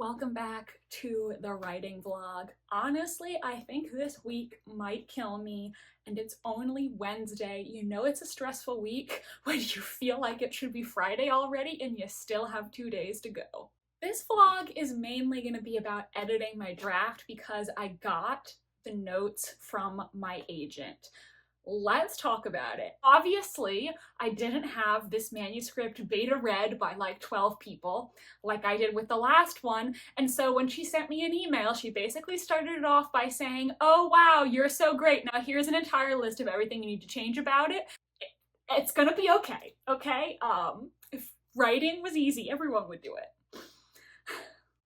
Welcome back to the writing vlog. Honestly, I think this week might kill me, and it's only Wednesday. You know it's a stressful week when you feel like it should be Friday already and you still have 2 days to go. This vlog is mainly going to be about editing my draft because I got the notes from my agent. Let's talk about it. Obviously, I didn't have this manuscript beta read by like 12 people like I did with the last one, and so when she sent me an email, she basically started it off by saying, "Oh wow, you're so great. Now here's an entire list of everything you need to change about it. It's gonna be okay, okay? If writing was easy, everyone would do it."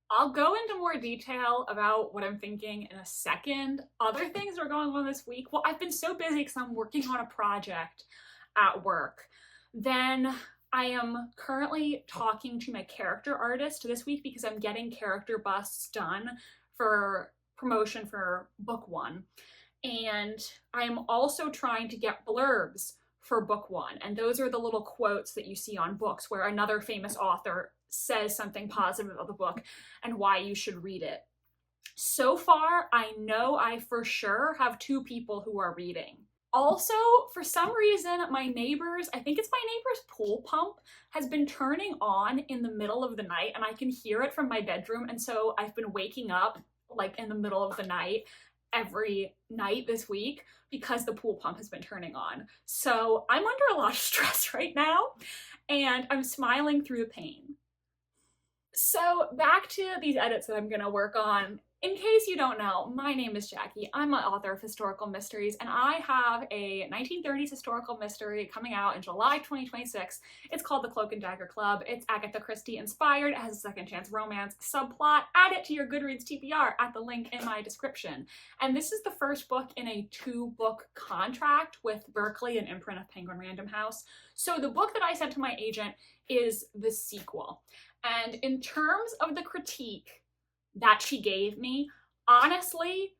I'll go into more detail about what I'm thinking in a second. Other things that are going on this week, well, I've been so busy because I'm working on a project at work. Then I am currently talking to my character artist this week because I'm getting character busts done for promotion for book 1. And I'm also trying to get blurbs for book 1. And those are the little quotes that you see on books where another famous author says something positive about the book and why you should read it. So far, I know I for sure have 2 people who are reading. Also, for some reason, my neighbor's, I think it's my neighbor's pool pump, has been turning on in the middle of the night, and I can hear it from my bedroom, and so I've been waking up like in the middle of the night every night this week because the pool pump has been turning on. So I'm under a lot of stress right now, and I'm smiling through the pain. So back to these edits that I'm gonna work on. In case you don't know, my name is Jackie. I'm an author of historical mysteries, and I have a 1930s historical mystery coming out in July 2026. It's called The Cloak and Dagger Club. It's Agatha Christie inspired. It has a second chance romance subplot. Add it to your Goodreads TBR at the link in my description. And this is the first book in a 2-book contract with Berkley, an imprint of Penguin Random House. So the book that I sent to my agent is the sequel. And in terms of the critique that she gave me, honestly,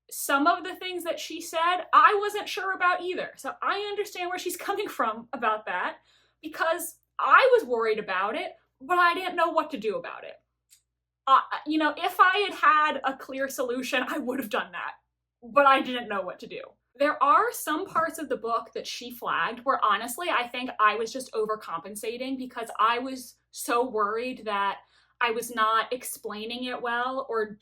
some of the things that she said, I wasn't sure about either. So I understand where she's coming from about that because I was worried about it, but I didn't know what to do about it. You know, if I had had a clear solution, I would have done that, but I didn't know what to do. There are some parts of the book that she flagged where honestly, I think I was just overcompensating because I was so worried that I was not explaining it well or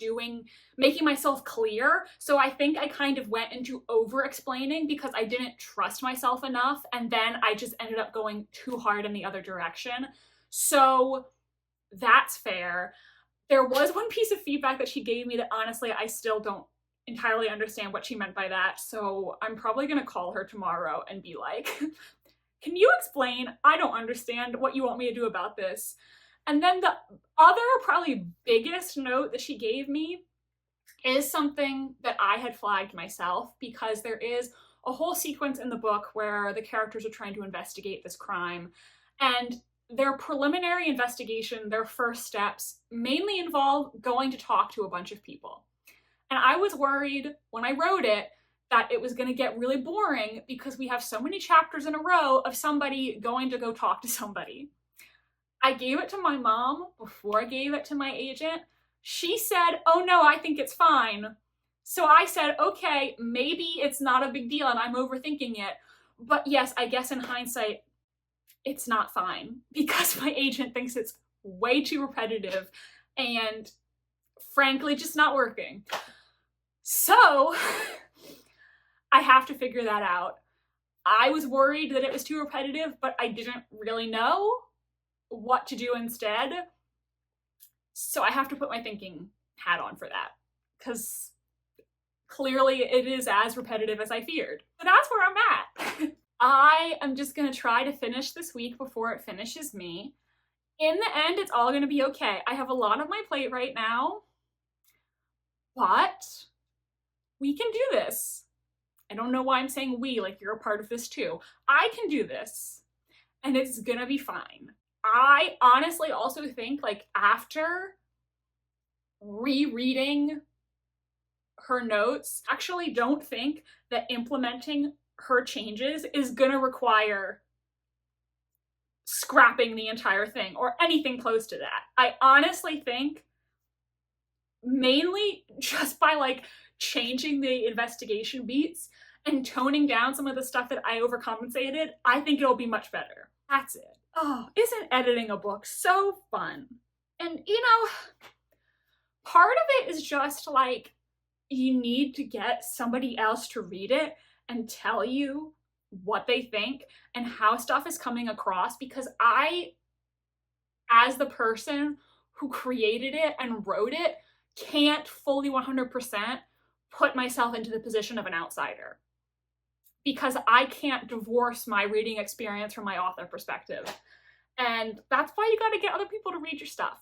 making myself clear. So I think I kind of went into over-explaining because I didn't trust myself enough, and then I just ended up going too hard in the other direction. So that's fair. There was one piece of feedback that she gave me that honestly, I still don't entirely understand what she meant by that. So I'm probably gonna call her tomorrow and be like, can you explain? I don't understand what you want me to do about this. And then the other probably biggest note that she gave me is something that I had flagged myself because there is a whole sequence in the book where the characters are trying to investigate this crime, and their preliminary investigation, their first steps, mainly involve going to talk to a bunch of people. And I was worried when I wrote it that it was going to get really boring because we have so many chapters in a row of somebody going to go talk to somebody. I gave it to my mom before I gave it to my agent. She said, "Oh no, I think it's fine." So I said, okay, maybe it's not a big deal and I'm overthinking it. But yes, I guess in hindsight, it's not fine because my agent thinks it's way too repetitive and frankly, just not working. So I have to figure that out. I was worried that it was too repetitive, but I didn't really know what to do instead. So I have to put my thinking hat on for that because clearly it is as repetitive as I feared. So that's where I'm at. I am just gonna try to finish this week before it finishes me. In the end, it's all gonna be okay. I have a lot on my plate right now, but we can do this. I don't know why I'm saying we, like you're a part of this too. I can do this and it's gonna be fine. I honestly also think like after rereading her notes, actually don't think that implementing her changes is gonna require scrapping the entire thing or anything close to that. I honestly think mainly just by like changing the investigation beats and toning down some of the stuff that I overcompensated, I think it'll be much better. That's it. Oh, isn't editing a book so fun? And you know, part of it is just like you need to get somebody else to read it and tell you what they think and how stuff is coming across, because I, as the person who created it and wrote it, can't fully 100% put myself into the position of an outsider, because I can't divorce my reading experience from my author perspective. And that's why you gotta get other people to read your stuff.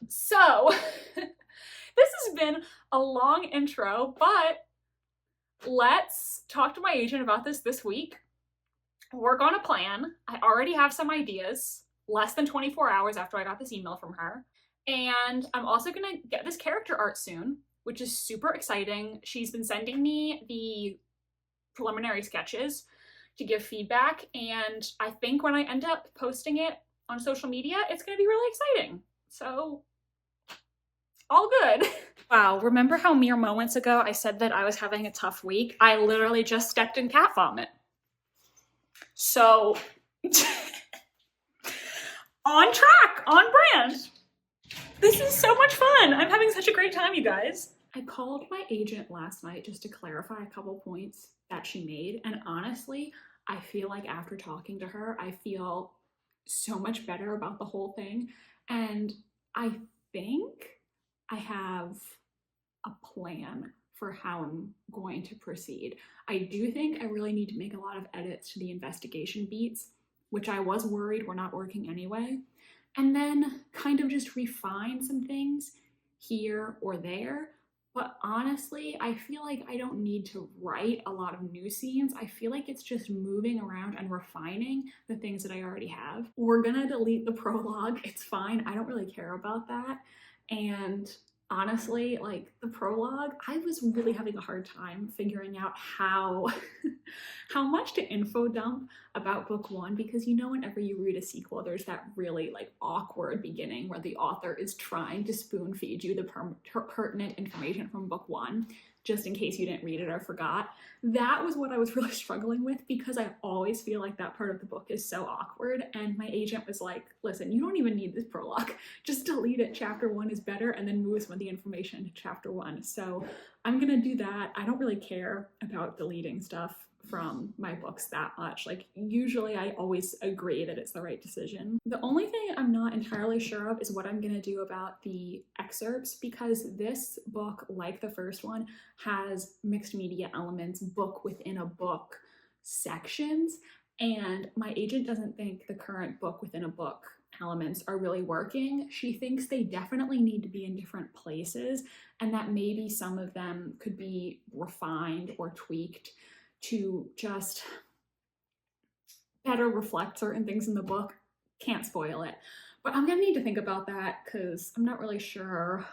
So this has been a long intro, but let's talk to my agent about this week. Work on a plan. I already have some ideas, less than 24 hours after I got this email from her. And I'm also gonna get this character art soon, which is super exciting. She's been sending me the preliminary sketches to give feedback, and I think when I end up posting it on social media, it's gonna be really exciting. So, all good. Wow, remember how mere moments ago I said that I was having a tough week? I literally just stepped in cat vomit. So, on track, on brand. This is so much fun. I'm having such a great time, you guys. I called my agent last night just to clarify a couple points that she made, and honestly, I feel like after talking to her, I feel so much better about the whole thing, and I think I have a plan for how I'm going to proceed. I do think I really need to make a lot of edits to the investigation beats, which I was worried were not working anyway, and then kind of just refine some things here or there. But honestly, I feel like I don't need to write a lot of new scenes. I feel like it's just moving around and refining the things that I already have. We're gonna delete the prologue. It's fine. I don't really care about that. And honestly, like the prologue, I was really having a hard time figuring out how much to info dump about book one, because you know, whenever you read a sequel, there's that really like awkward beginning where the author is trying to spoon feed you the pertinent information from book one, just in case you didn't read it or forgot. That was what I was really struggling with, because I always feel like that part of the book is so awkward, and my agent was like, listen, you don't even need this prologue, just delete it. Chapter one is better, and then move some of the information to chapter one. So I'm gonna do that. I don't really care about deleting stuff from my books that much. Like, usually I always agree that it's the right decision. The only thing I'm not entirely sure of is what I'm gonna do about the excerpts, because this book, like the first one, has mixed media elements, book within a book sections, and my agent doesn't think the current book within a book elements are really working. She thinks they definitely need to be in different places, and that maybe some of them could be refined or tweaked to just better reflect certain things in the book. Can't spoil it, but I'm gonna need to think about that, because I'm not really sure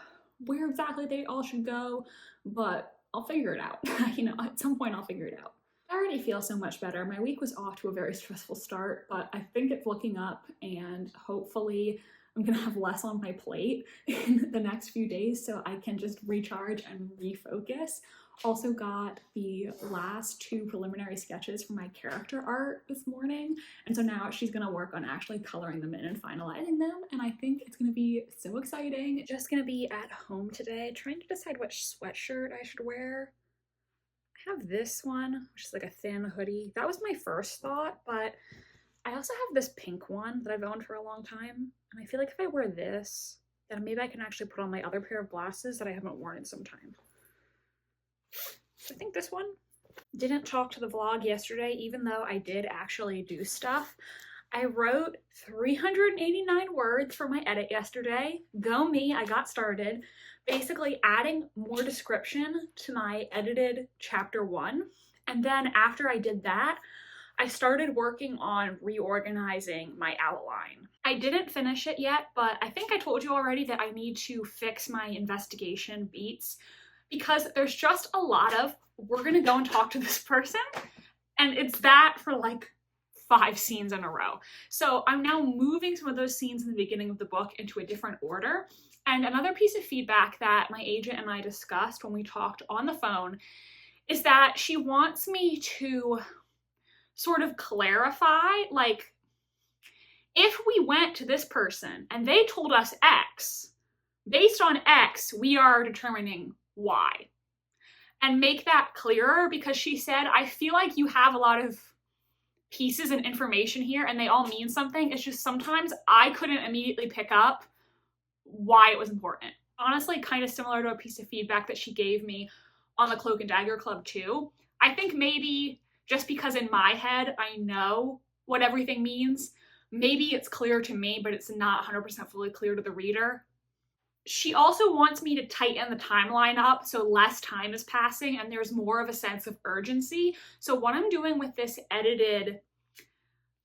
where exactly they all should go, but I'll figure it out. You know, at some point I'll figure it out. I already feel so much better. My week was off to a very stressful start, but I think it's looking up, and hopefully I'm gonna have less on my plate in the next few days so I can just recharge and refocus. Also got the last two preliminary sketches for my character art this morning, and so now she's gonna work on actually coloring them in and finalizing them, and I think it's gonna be so exciting. Just gonna be at home today trying to decide which sweatshirt I should wear. I have this one, which is like a thin hoodie. That was my first thought, but I also have this pink one that I've owned for a long time, and I feel like if I wear this, then maybe I can actually put on my other pair of glasses that I haven't worn in some time. So I think this one. Didn't talk to the vlog yesterday, even though I did actually do stuff. I wrote 389 words for my edit yesterday. Go me, I got started. Basically adding more description to my edited chapter one. And then after I did that, I started working on reorganizing my outline. I didn't finish it yet, but I think I told you already that I need to fix my investigation beats, because there's just a lot of, we're gonna go and talk to this person, and it's that for like 5 scenes in a row. So I'm now moving some of those scenes in the beginning of the book into a different order, And another piece of feedback that my agent and I discussed when we talked on the phone is that she wants me to sort of clarify, like, if we went to this person and they told us X, based on X, we are determining Y. And make that clearer, because she said, I feel like you have a lot of pieces and information here and they all mean something. It's just sometimes I couldn't immediately pick up why it was important. Honestly, kind of similar to a piece of feedback that she gave me on the Cloak and Dagger Club too. I think maybe just because in my head I know what everything means, maybe it's clear to me, but it's not 100% fully clear to the reader. She also wants me to tighten the timeline up so less time is passing and there's more of a sense of urgency. So what I'm doing with this edited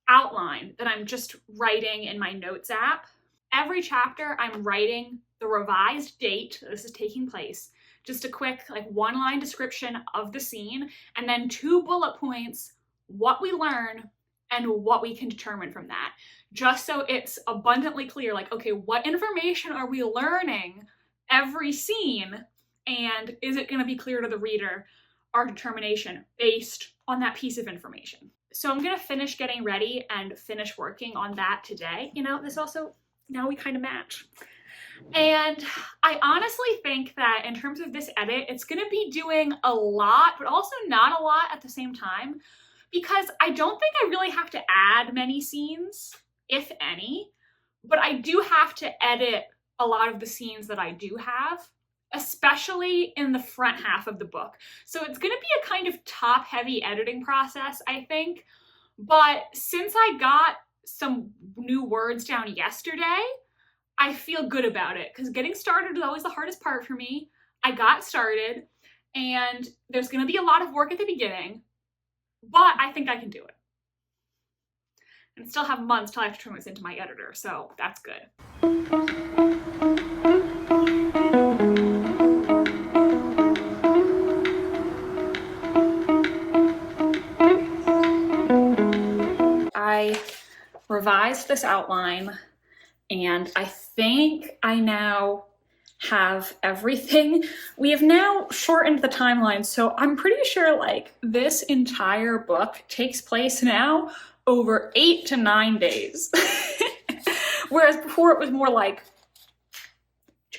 outline that I'm just writing in my notes app, every chapter I'm writing the revised date this is taking place, just a quick like 1-line description of the scene, and then 2 bullet points, what we learn and what we can determine from that. Just so it's abundantly clear, like, okay, what information are we learning every scene, and is it gonna be clear to the reader our determination based on that piece of information? So I'm gonna finish getting ready and finish working on that today. You know, this also, now we kind of match. And I honestly think that in terms of this edit, it's gonna be doing a lot, but also not a lot at the same time, because I don't think I really have to add many scenes, if any, but I do have to edit a lot of the scenes that I do have, especially in the front half of the book. So it's gonna be a kind of top-heavy editing process, I think, but since I got some new words down yesterday, I feel good about it, because getting started is always the hardest part for me. I got started, and there's gonna be a lot of work at the beginning, but I think I can do it. And still have months till I have to turn this into my editor, so that's good. I revised this outline, and I think I now have everything. We have now shortened the timeline, so I'm pretty sure like this entire book takes place now over 8 to 9 days. Whereas before it was more like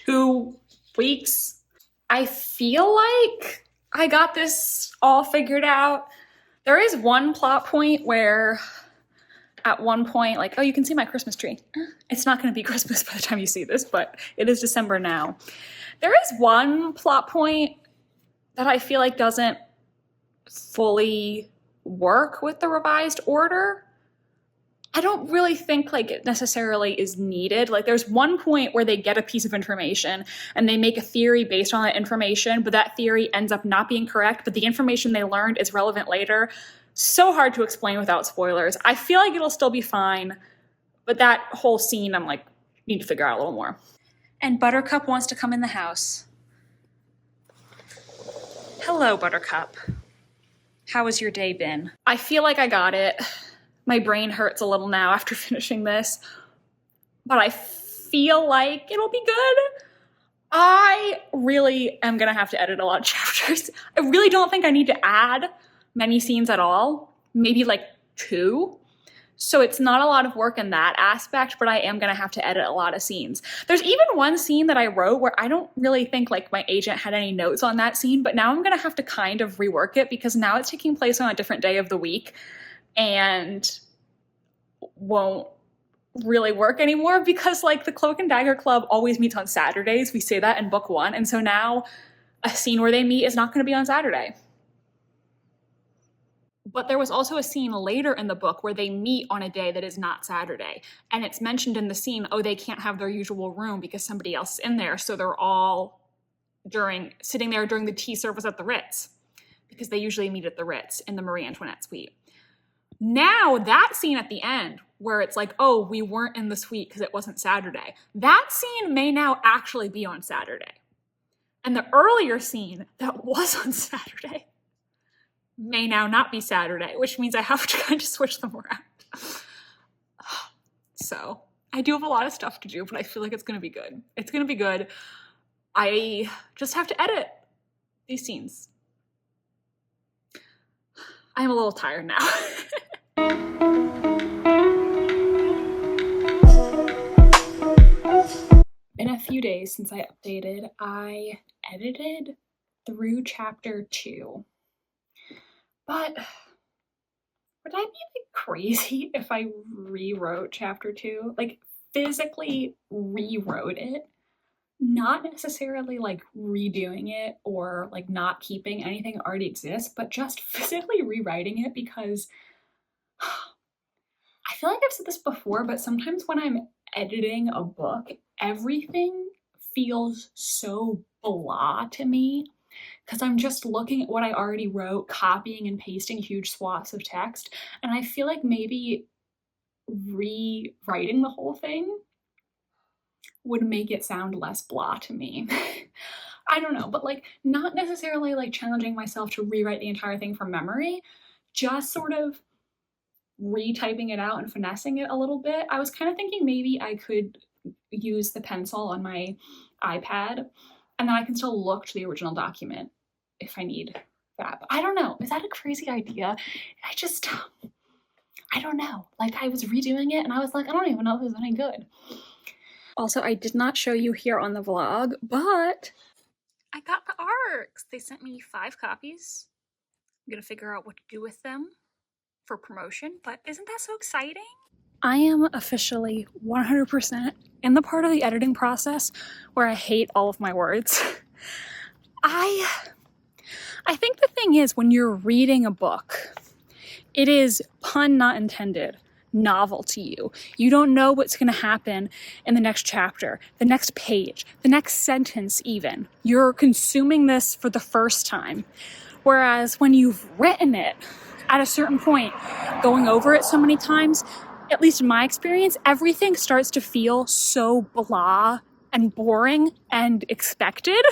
2 weeks. I feel like I got this all figured out. There is one plot point where at one point, like, oh, you can see my Christmas tree. It's not going to be Christmas by the time you see this, but it is December now. There is one plot point that I feel like doesn't fully work with the revised order. I don't really think like it necessarily is needed. Like there's one point where they get a piece of information and they make a theory based on that information, but that theory ends up not being correct, but the information they learned is relevant later. So hard to explain without spoilers. I feel like it'll still be fine, but that whole scene I'm like, need to figure out a little more. And Buttercup wants to come in the house. Hello, Buttercup. How has your day been? I feel like I got it. My brain hurts a little now after finishing this, but I feel like it'll be good. I really am gonna have to edit a lot of chapters. I really don't think I need to add many scenes at all, maybe like 2. So it's not a lot of work in that aspect, but I am gonna have to edit a lot of scenes. There's even one scene that I wrote where I don't really think like my agent had any notes on that scene, but now I'm gonna have to kind of rework it because now it's taking place on a different day of the week and won't really work anymore because like the Cloak and Dagger Club always meets on Saturdays. We say that in book 1. And so now a scene where they meet is not gonna be on Saturday. But there was also a scene later in the book where they meet on a day that is not Saturday. And it's mentioned in the scene, oh, they can't have their usual room because somebody else is in there. So they're all sitting there during the tea service at the Ritz because they usually meet at the Ritz in the Marie Antoinette suite. Now that scene at the end where it's like, oh, we weren't in the suite because it wasn't Saturday. That scene may now actually be on Saturday. And the earlier scene that was on Saturday may now not be Saturday, which means I have to kind of switch them around. So I do have a lot of stuff to do, but I feel like it's gonna be good. It's gonna be good. I just have to edit these scenes. I'm a little tired now. Been a few days since I updated. I edited through chapter 2. But would I be like crazy if I rewrote chapter 2? Like physically rewrote it? Not necessarily like redoing it or like not keeping anything that already exists, but just physically rewriting it, because I feel like I've said this before, but sometimes when I'm editing a book, everything feels so blah to me because I'm just looking at what I already wrote, copying and pasting huge swaths of text, and I feel like maybe rewriting the whole thing would make it sound less blah to me. I don't know, but like not necessarily like challenging myself to rewrite the entire thing from memory, just sort of retyping it out and finessing it a little bit. I was kind of thinking maybe I could use the pencil on my iPad and then I can still look to the original document if I need that. But I don't know. Is that a crazy idea? I don't know. Like I was redoing it and I was like, I don't even know if it was any good. Also, I did not show you here on the vlog, but I got the ARCs. They sent me 5 copies. I'm gonna figure out what to do with them for promotion, but isn't that so exciting? I am officially 100% in the part of the editing process where I hate all of my words. I think the thing is, when you're reading a book, it is, pun not intended, novel to you. You don't know what's going to happen in the next chapter, the next page, the next sentence even. You're consuming this for the first time. Whereas when you've written it at a certain point, going over it so many times, at least in my experience, everything starts to feel so blah and boring and expected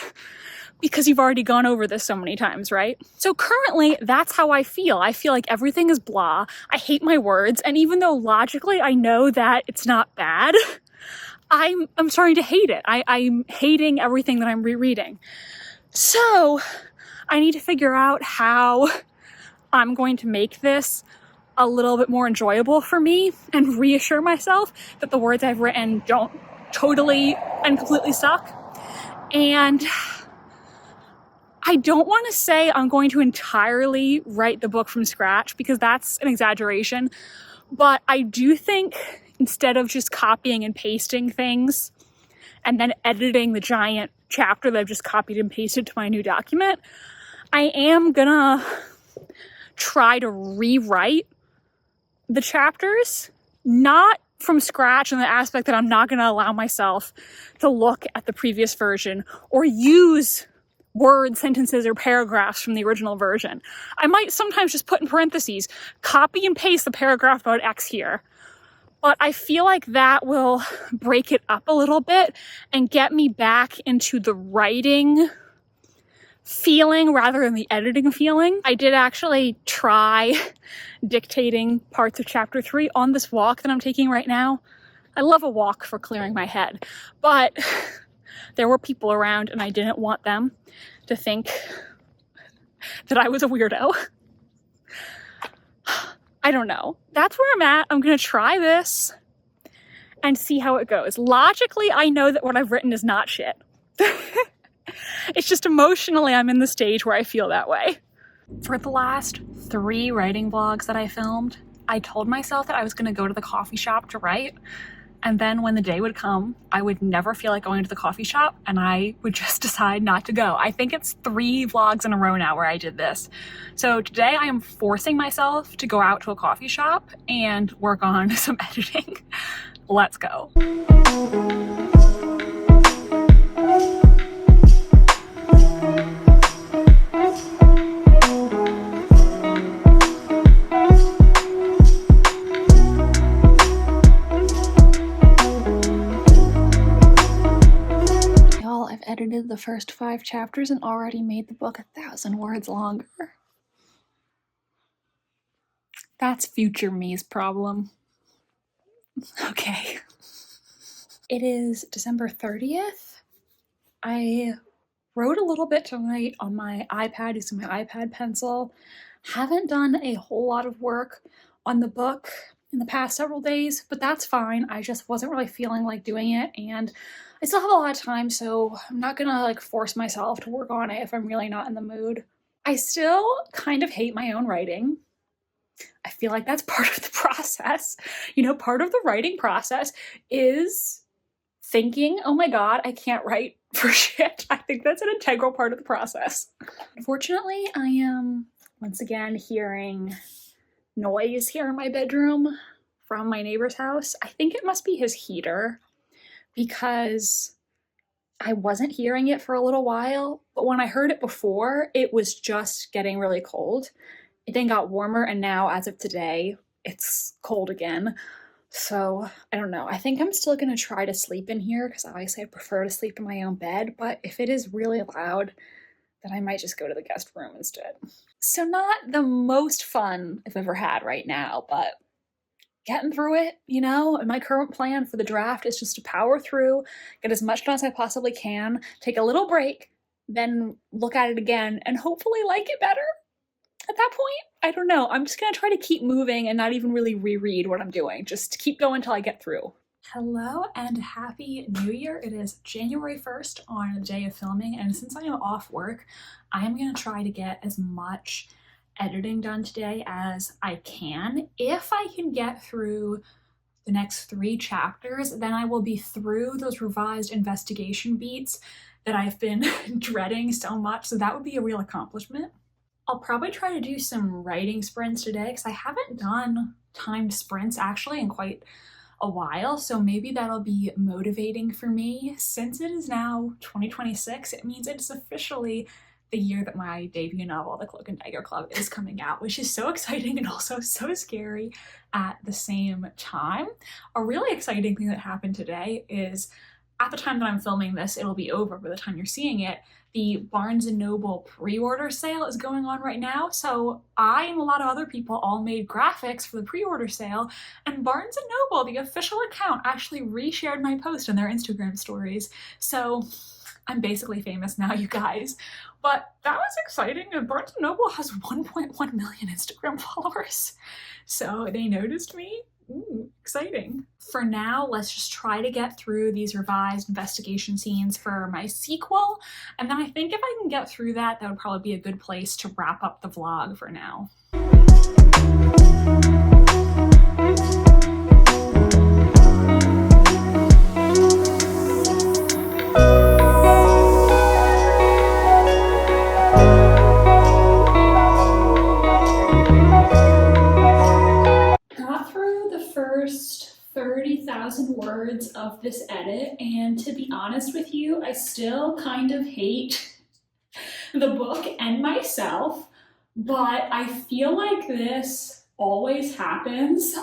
because you've already gone over this so many times, right? So currently, that's how I feel. I feel like everything is blah. I hate my words. And even though logically I know that it's not bad, I'm starting to hate it. I'm hating everything that I'm rereading. So I need to figure out how I'm going to make this a little bit more enjoyable for me and reassure myself that the words I've written don't totally and completely suck. And I don't want to say I'm going to entirely write the book from scratch because that's an exaggeration, but I do think instead of just copying and pasting things and then editing the giant chapter that I've just copied and pasted to my new document, I am gonna try to rewrite the chapters, not from scratch in the aspect that I'm not gonna allow myself to look at the previous version or use words, sentences, or paragraphs from the original version. I might sometimes just put in parentheses, copy and paste the paragraph about X here. But I feel like that will break it up a little bit and get me back into the writing feeling rather than the editing feeling. I did actually try dictating parts of chapter 3 on this walk that I'm taking right now. I love a walk for clearing my head, but there were people around and I didn't want them to think that I was a weirdo. I don't know. That's where I'm at. I'm gonna try this and see how it goes. Logically, I know that what I've written is not shit. It's just emotionally, I'm in the stage where I feel that way. For the last 3 writing vlogs that I filmed, I told myself that I was gonna go to the coffee shop to write. And then when the day would come, I would never feel like going to the coffee shop and I would just decide not to go. I think it's 3 vlogs in a row now where I did this. So today I am forcing myself to go out to a coffee shop and work on some editing. Let's go. Edited the first 5 chapters and already made the book 1,000 words longer. That's future me's problem. Okay. It is December 30th. I wrote a little bit tonight on my iPad using my iPad pencil. Haven't done a whole lot of work on the book in the past several days, but that's fine. I just wasn't really feeling like doing it, and I still have a lot of time, so I'm not gonna force myself to work on it if I'm really not in the mood. I still kind of hate my own writing. I feel like that's part of the process. Part of the writing process is thinking, oh my god, I can't write for shit. I think that's an integral part of the process. Unfortunately, I am once again hearing noise here in my bedroom from my neighbor's house. I think it must be his heater because I wasn't hearing it for a little while, but when I heard it before, it was just getting really cold. It then got warmer, and now, as of today, it's cold again. So, I don't know. I think I'm still gonna try to sleep in here because obviously I prefer to sleep in my own bed, but if it is really loud, then I might just go to the guest room instead. So not the most fun I've ever had right now, but getting through it, and my current plan for the draft is just to power through, get as much done as I possibly can, take a little break, then look at it again, and hopefully like it better. At that point, I don't know. I'm just gonna try to keep moving and not even really reread what I'm doing. Just keep going till I get through. Hello and happy new year. It is January 1st on the day of filming, and since I am off work, I am gonna try to get as much editing done today as I can. If I can get through the next 3 chapters, then I will be through those revised investigation beats that I've been dreading so much, so that would be a real accomplishment. I'll probably try to do some writing sprints today because I haven't done timed sprints actually in quite a while, so maybe that'll be motivating for me. Since it is now 2026, it means it's officially the year that my debut novel, The Cloak and Dagger Club, is coming out, which is so exciting and also so scary at the same time. A really exciting thing that happened today is, at the time that I'm filming this, it'll be over by the time you're seeing it, the Barnes & Noble pre-order sale is going on right now, so I and a lot of other people all made graphics for the pre-order sale, and Barnes & Noble, the official account, actually reshared my post on their Instagram stories, so I'm basically famous now, you guys. But that was exciting. Barnes & Noble has 1.1 million Instagram followers, so they noticed me. Ooh, exciting. For now, let's just try to get through these revised investigation scenes for my sequel, and then I think if I can get through that, that would probably be a good place to wrap up the vlog for now. First 30,000 words of this edit, and to be honest with you, I still kind of hate the book and myself, but I feel like this always happens.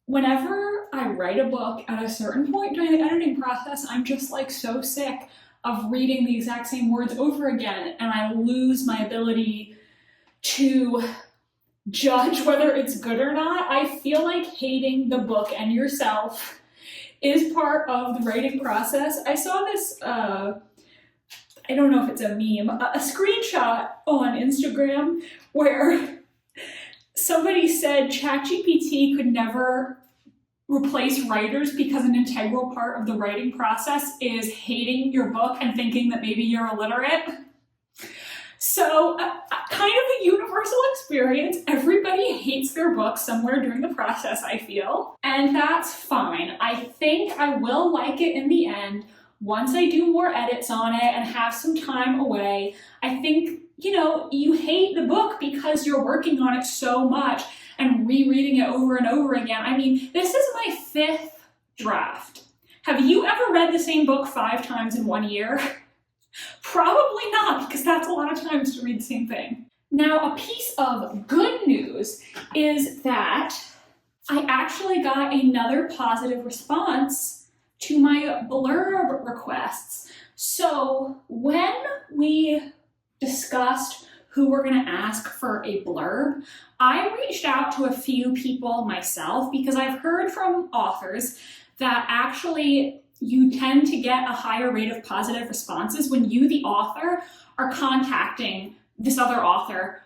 Whenever I write a book at a certain point during the editing process, I'm just so sick of reading the exact same words over again, and I lose my ability to judge whether it's good or not. I feel like hating the book and yourself is part of the writing process. I saw this, I don't know if it's a meme, a screenshot on Instagram where somebody said ChatGPT could never replace writers because an integral part of the writing process is hating your book and thinking that maybe you're illiterate. So, kind of a universal experience. Everybody hates their book somewhere during the process, I feel. And that's fine. I think I will like it in the end once I do more edits on it and have some time away. I think, you hate the book because you're working on it so much and rereading it over and over again. I mean, this is my 5th draft. Have you ever read the same book 5 times in 1 year? Probably not, because that's a lot of times to read the same thing. Now, a piece of good news is that I actually got another positive response to my blurb requests. So when we discussed who we're going to ask for a blurb, I reached out to a few people myself because I've heard from authors that actually you tend to get a higher rate of positive responses when you, the author, are contacting this other author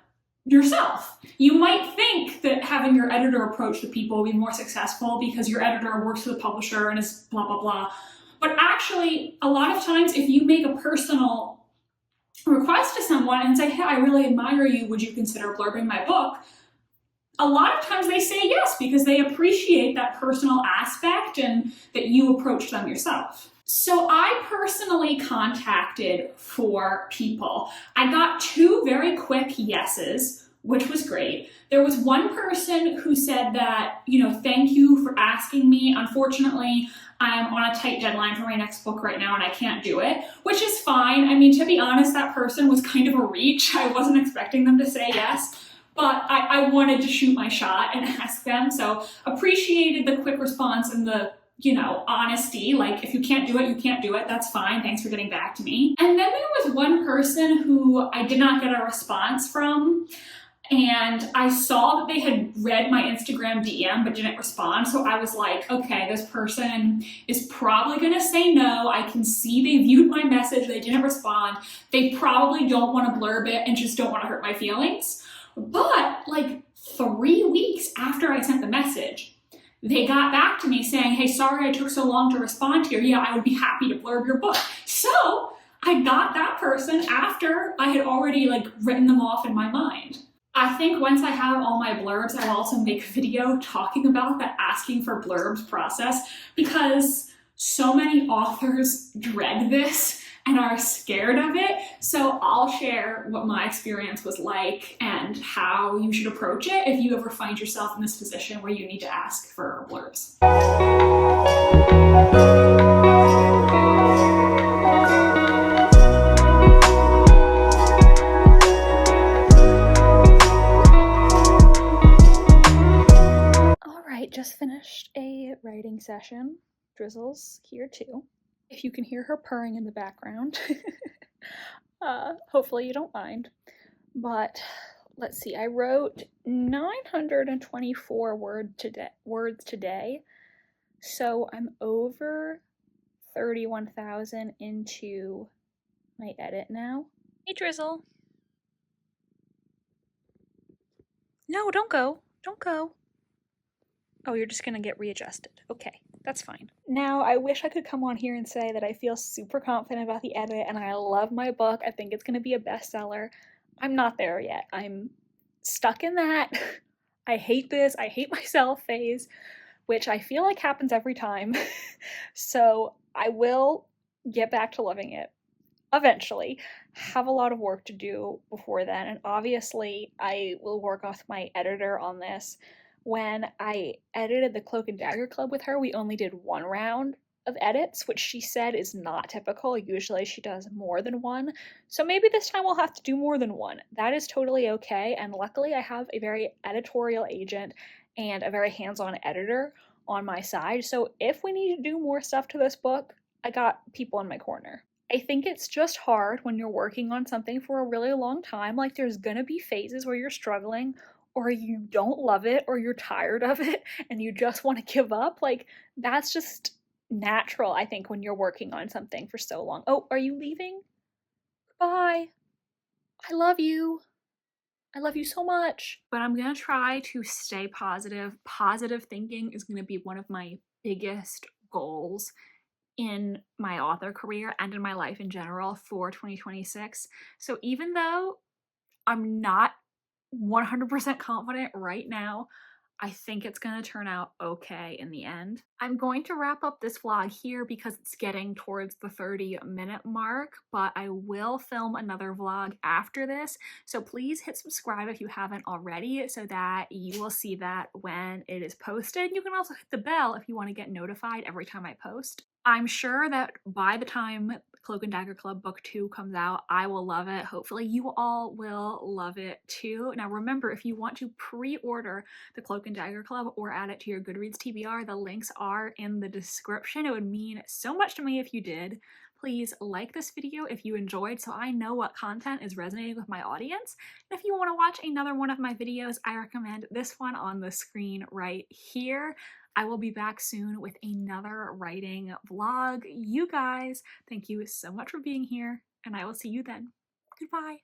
yourself. You might think that having your editor approach the people will be more successful because your editor works for the publisher and is blah, blah, blah. But actually, a lot of times, if you make a personal request to someone and say, hey, I really admire you, would you consider blurbing my book? A lot of times they say yes because they appreciate that personal aspect and that you approached them yourself. So I personally contacted 4 people. I got 2 very quick yeses, which was great. There was one person who said that, thank you for asking me. Unfortunately, I'm on a tight deadline for my next book right now and I can't do it, which is fine. I mean, to be honest, that person was kind of a reach. I wasn't expecting them to say yes. But I wanted to shoot my shot and ask them, so appreciated the quick response and the, honesty. Like, if you can't do it, you can't do it. That's fine. Thanks for getting back to me. And then there was one person who I did not get a response from, and I saw that they had read my Instagram DM but didn't respond. So I was like, okay, this person is probably gonna say no. I can see they viewed my message, they didn't respond. They probably don't want to blurb it and just don't want to hurt my feelings. But like 3 weeks after I sent the message, they got back to me saying, hey, sorry I took so long to respond here. Yeah, I would be happy to blurb your book. So I got that person after I had already written them off in my mind. I think once I have all my blurbs, I'll also make a video talking about that asking for blurbs process, because so many authors dread this and are scared of it. So I'll share what my experience was like and how you should approach it if you ever find yourself in this position where you need to ask for blurbs. All right, just finished a writing session. Drizzle's here too. If you can hear her purring in the background. Hopefully you don't mind. But let's see, I wrote 924 words today. So I'm over 31,000 into my edit now. Hey, Drizzle. No, don't go. Don't go. Oh, you're just gonna get readjusted. Okay, that's fine. Now, I wish I could come on here and say that I feel super confident about the edit and I love my book. I think it's gonna be a bestseller. I'm not there yet. I'm stuck in that I hate this, I hate myself phase, which I feel like happens every time. So I will get back to loving it eventually. Have a lot of work to do before then, and obviously I will work with my editor on this. When I edited the Cloak and Dagger Club with her, we only did 1 round of edits, which she said is not typical. Usually she does more than 1. So maybe this time we'll have to do more than 1. That is totally okay, and luckily I have a very editorial agent and a very hands-on editor on my side. So if we need to do more stuff to this book, I got people in my corner. I think it's just hard when you're working on something for a really long time. Like, there's gonna be phases where you're struggling, or you don't love it, or you're tired of it and you just want to give up. Like, that's just natural, I think, when you're working on something for so long. Oh, are you leaving? Bye. I love you. I love you so much. But I'm gonna try to stay positive. Positive thinking is gonna be one of my biggest goals in my author career and in my life in general for 2026. So even though I'm not 100% confident right now, I think it's gonna turn out okay in the end. I'm going to wrap up this vlog here because it's getting towards the 30-minute mark, but I will film another vlog after this. So please hit subscribe if you haven't already so that you will see that when it is posted. You can also hit the bell if you want to get notified every time I post. I'm sure that by the time Cloak and Dagger Club Book 2 comes out, I will love it. Hopefully you all will love it too. Now remember, if you want to pre-order the Cloak and Dagger Club or add it to your Goodreads TBR, the links are in the description. It would mean so much to me if you did. Please like this video if you enjoyed so I know what content is resonating with my audience. And if you want to watch another one of my videos, I recommend this one on the screen right here. I will be back soon with another writing vlog. You guys, thank you so much for being here, and I will see you then. Goodbye.